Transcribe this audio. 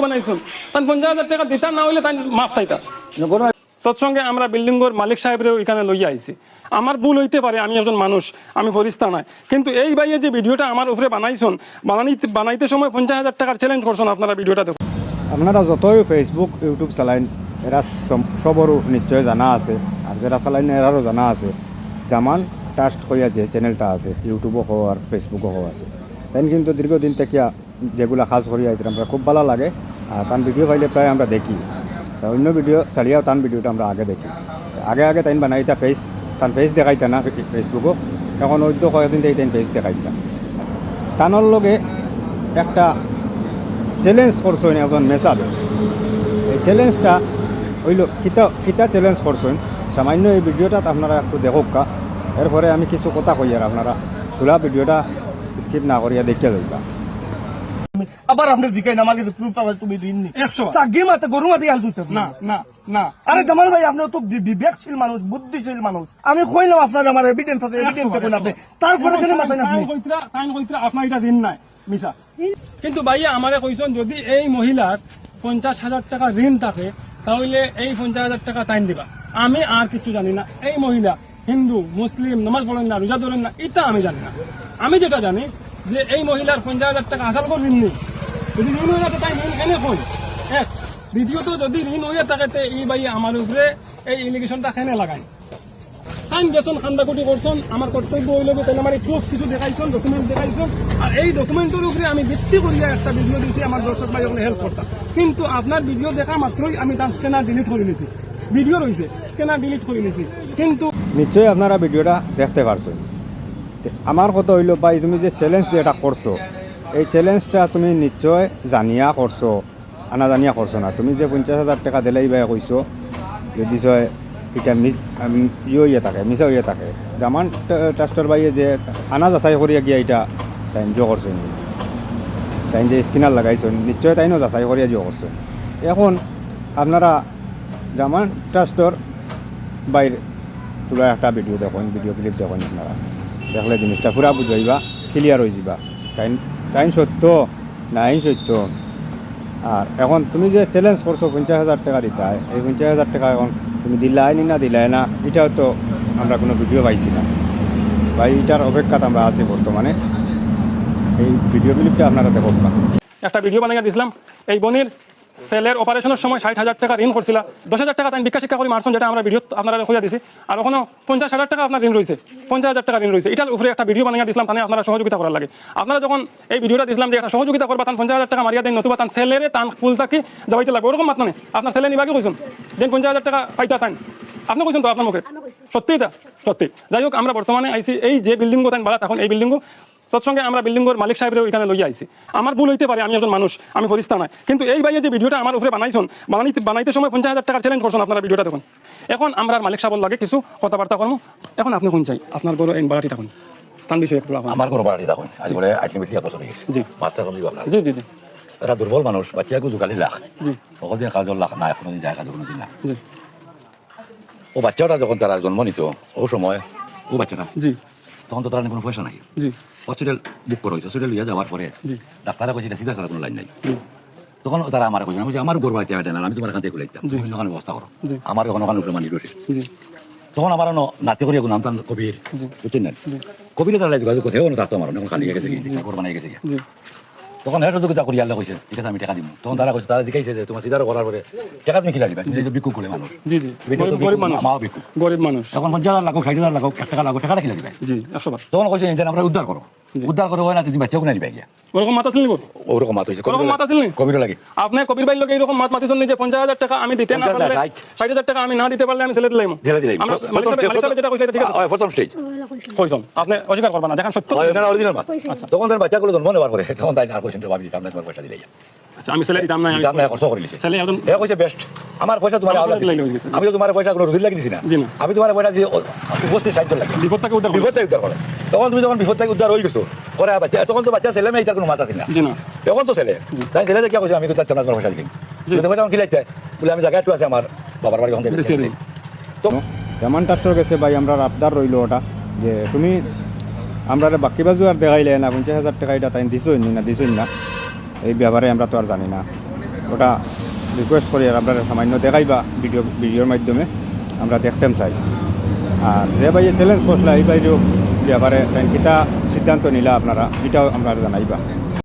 বানাইছেন তান 50,000 টাকা দিতা না হইলে তাই মাফ চাইতা তৎসঙ্গে আমরা বিল্ডিংয়ের মালিক সাহেবরে ওইখানে লইয়া আইছি। আমার ভুল হইতে পারে, আমি একজন মানুষ, আমি ফরিস্তা নয়, কিন্তু এই ভাইয়ে যে ভিডিওটা আমার উপরে বানাইছেন, বানাইতে সময় 50,000 টাকার চ্যালেঞ্জ করছেন। আপনারা ভিডিওটা দেখুন। আপনারা যতই ফেসবুক ইউটিউব চালাইন এরা সবরও নিশ্চয় জানা আছে, আর যারা চালাইন এরারও জানা আছে জামান ট্রাস্ট কইয়া যে চ্যানেলটা আছে ইউটিউবও হো আর ফেসবুকও হো আছে। তাই কিন্তু দীর্ঘদিন থেকে যেগুলো কাজ করিয়া আইতে আমরা খুব ভালো লাগে, আর তার ভিডিও পাইলে প্রায় আমরা দেখি। অন্য ভিডিও ছাড়িয়াও তার ভিডিওটা আমরা আগে দেখি। আগে তাই বানাইতা তার ফেস দেখাইতা না ফেসবুকও, এখন ওই তো কয়েকদিন থেকে তাই ফেস দেখাইতা। তানোর লগে একটা চ্যালেঞ্জ করছেন একজন মেসাবে। এই চ্যালেঞ্জটা হইল কিতা চ্যালেঞ্জ করছেন সামান্য এই ভিডিওটা আপনারা একটু দেখুক কা, এরপরে আমি কিছু কথা কই আর আপনারা পুরা ভিডিওটা স্কিপ না করিয়া দেখিয়া যাইবা। আবার আপনি জিকাই না আমার কাছে প্রুফ আছে, তুমি দিননি 100 চাগি মাতে গরু মাতে আল তুইতে না না না। আরে জামাল ভাই আপনি তো বিবেকশীল মানুষ, বুদ্ধিশীল মানুষ, আমি কইলাম আপনার আমার এভিডেন্স আছে, এভিডেন্স দেখুন আপনি, তারপরে কেন মাতেন আপনি? তাই কইতরা আপনার এটা ঋণ নাই মিছা। কিন্তু ভাইয়া আমারে কইছেন যদি এই মহিলার 50,000 টাকা ঋণ থাকে তাহলে এই 50,000 টাকা তাইন দিবা। আমি আর কিছু জানি না। এই মহিলা হিন্দু মুসলিম নামাজ পড়েন না, রোজা ধরেন না, এটা আমি জানি না। আমি যেটা জানি যে এই মহিলার 50,000 টাকা আসল করে ঋণ নেই। যদি ঋণ হয়ে থাকে তাই ঋণ এনে কই এক। দ্বিতীয়ত যদি ঋণ হয়ে থাকে এই ভাই আমার উপরে এই ইলিগেশনটা কেন লাগাই? তাই গেছেন খান্দাকুটি করছেন, আমার কর্তব্য হইল যে তাই আমার প্রুফ কিছু দেখাইছেন, ডকুমেন্ট দেখাইছেন, আর এই ডকুমেন্টের উপরে আমি ভিত্তি করিয়া একটা ভিডিও দিয়েছি আমার দর্শক ভাই ওখানে হেল্প করতাম। কিন্তু আপনার ভিডিও দেখা মাত্রই আমি তার স্ক্যানার ডিলিট করে নিয়েছি। ভিডিও রয়েছে, স্ক্যানার ডিলিট করে নিয়েছি। কিন্তু নিশ্চয়ই আপনারা ভিডিওটা দেখতে পারছেন। আমার কথা হইল ভাই, তুমি যে চ্যালেঞ্জ যেটা করছো এই চ্যালেঞ্জটা তুমি নিশ্চয় জানিয়া করছো, আনা জানিয়া করছো না। তুমি যে 50,000 টাকা দিলেই ভাই কইছো যদি এটা হইয়া থাকে, মিছা হইয়া থাকে, জামান ট্রাস্টর ভাইয়ে যে আনা যাচাই করিয়া গিয়া এটা তাই জিও করছেন, তাই যে স্ক্যানার লাগাইছেন নিশ্চয় তাইনও যাচাই করিয়া জিও করছেন। এখন আপনারা জামান ট্রাস্টর বাইরে তোলা একটা ভিডিও দেখুন, ভিডিও ক্লিপ দেখুন, আপনারা দেখলে জিনিসটা পুরা বুঝাইবা, ক্লিয়ার হয়ে যাবা তাইন সত্য না আইন সত্য। আর এখন তুমি যে চ্যালেঞ্জ করছো 50,000 টাকা দিতে হয়, এই 50,000 টাকা এখন তুমি দিলাই না দিলাই না এটাও তো আমরা কোনো ভিডিও পাইছি না ভাই। এটার অপেক্ষাতে আমরা আছি বর্তমানে। এই ভিডিও ক্লিপটা আপনারা দেখুন। একটা ভিডিও বানিয়ে দিয়েছিলাম এই বনির সেলের অপারেশনের সময় 60,000 টাকা ঋণ করছিল, 10,000 টাকা তাই ভিক্ষা শিক্ষা করে মারছেন, যেটা আমরা ভিডিও আপনারা খুঁজে দিছি। আর ওখানে 50,000 টাকা আপনার ঋণ রয়েছে, 50,000 টাকা ঋণ রয়েছে। এটার উপরে একটা ভিডিও বানিয়ে দিয়েছিলাম, তাহলে আপনারা সহযোগিতা করার লাগে। আপনারা যখন এই ভিডিওটা দিয়েছিলাম যে একটা সহযোগিতা করবা, তান 50,000 টাকা মারিয়া দেন, নতুবা তান সেলেরে তান ফুল থাকি যাবাইতে লাগবে, ওরকম মাত্র নেই। আপনার সেলে নিবাকে কইছেন দেন 50,000 টাকা পাইতা তাই আপনি কইছেন তো আপনার মুখে সত্যি এটা সত্যি। যাই হোক, আমরা বর্তমানে আইসি এই যে বিল্ডিং তাই ভাড়া তখন এই বিল্ডিং তৎসঙ্গে আমরা বিল্ডিংয়ের মালিক সাহেবরে ওইখানে লইয়া আইছি। আমার ভুল হইতে পারে, আমি একজন মানুষ, আমি ফরিস্তা নয়, কিন্তু এই ভাইয়ে যে ভিডিওটা আমার উপরে বানাইছেন, বানাইতে সময় 50,000 টাকার চ্যালেঞ্জ করছেন। আপনারা ভিডিওটা দেখুন। এখন আমরা মালিক সাহেব লাগে কিছু কথাবার্তা করবো। এখন আপনি কোন চাই আপনার গরু এই বাড়াটি থাকুন তার বিষয়ে একটু আমার গরু বাড়াটি থাকুন আজ বলে আলটিমেটলি এত চলে গেছে। জি বাচ্চা কমলি বাবলা জি জি জি এরা দুর্বল মানুষ, বাচ্চাকে জোগালি লাখ জি সকল দিন কাজল লাখ না, এখনো দিন যায় কাজ কোনো দিন না। জি ও বাচ্চাটা যখন তারা জন্ম নিত ও সময় ও বাচ্চাটা জি তখন তো তারা কোনো পয়সা নাই। জি হসপিটাল বুক করা হয়েছে, হসপিটাল লিয়ে যাওয়ার পরে জি ডাক্তারা কইছে সিধা করার কোনো লাইন নাই। জি তখন তারা আমার কইছে, আমি আমার গরু বাড়িতে না, আমি তোমার এখান থেকে খুলে দিতাম, জি। তুমি ওখানে ব্যবস্থা করো। জি। আমার ওখানে উপরে মানি রয়েছে। জি তখন আমার নাতি করিয়া নাম টান কবির, জি। বুঝছেন না? জি কবিরে তারা যোগাযোগ করছে, ও থাকতো আমার এখন খালি গেছে, গরু বানাই গেছে। জি তখন হেঁটে যোগাযোগ করি আল্লাহ কইছে ঠিক আছে আমি টাকা দিব। তখন তারা কইছে, তারা দেখাইছে যে তোমার সিধারও করার পরে টাকা তুমি কিনা দিবা, তুমি যে বিক্ষু করে মানুষ জি জি গরিব মানুষ, মাও বিক্ষু গরিব মানুষ। এখন 50,000 লাখ 60,000 লাখ 1 টাকা লাগো টাকাটা কিনা দিবা। জি 100 তখন কইছে যে আমরা উদ্ধার করো, জি। উদ্ধার করে হয় না তুমি বাচ্চাও কিনা দিবা গিয়া। ওরকম মাথা ছিল ওরকম মাত হয়েছে, ওরকম মাথা ছিল কবির লাগে। আপনি কবির ভাই লোক এইরকম মাত মাতিছেন যে 50,000 টাকা আমি দিতে না পারলে 60,000 টাকা আমি না দিতে পারলে আমি ছেলে দিলাম ঢেলে দিলাম। আমরা মালিক সাহেব যেটা কইছে ঠিক আছে প্রথম স্টেজ কইছেন আপনি অস্বীকার করবেন না, দেখেন সত্য। অরিজিনাল মাত। তখন তার বাচ্চাগুলো জন্ম নেওয়ার পরে তখন তাই আর কোশ্চেন ভাবি কামনা তোমার পয়সা দিলে আচ্ছা আমি ছেলে দিতাম না, আমি দাম না খরচ করে লিছে। ছেলে একদম এ কইছে বেস্ট আমার পয়সা তোমার আওলা দিছি, আমি তো তোমার পয়সা কোনো রুজির লাগি দিছি না, জি না। আমি তোমার পয়সা দিয়ে উপস্থিত সাহায্য লাগে বিপদ থেকে উদ্ধার বিপদ থেকে উদ্ধার করে। তখন তুমি যখন বিপদ থেকে উদ্ধার হয়ে গেছো করে বাচ্চা, তখন তো বাচ্চা ছেলে মেয়ে এটার কোনো মাথা ছিল না। জি না এখন তো ছেলে তাই ছেলে কি কইছে আমি তো চাচ্ছি না তোমার পয়সা দিই পয়সা কি লাগতে বলে আমি জায়গা একটু আছে আমার বাবার বাড়ি ওখান থেকে। তো জামান ট্রাস্টর কাছে ভাই আমরা আবদার রইল ওটা যে তুমি আমরা বাকি বাজু আর দেখাইলে না 50,000 টাকা এটা তাই দিছই না দিছই না, এই ব্যাপারে আমরা তো আর জানি না। ওটা রিকোয়েস্ট করি আর আপনারা সামান্য দেখাইবা ভিডিওর মাধ্যমে আমরা দেখতেম চাই। আর যে ভাই চ্যালেঞ্জ করছিল এই বাইরেও ব্যাপারে কিতা সিদ্ধান্ত নিলা আপনারা এটাও আমরা জানাইবা।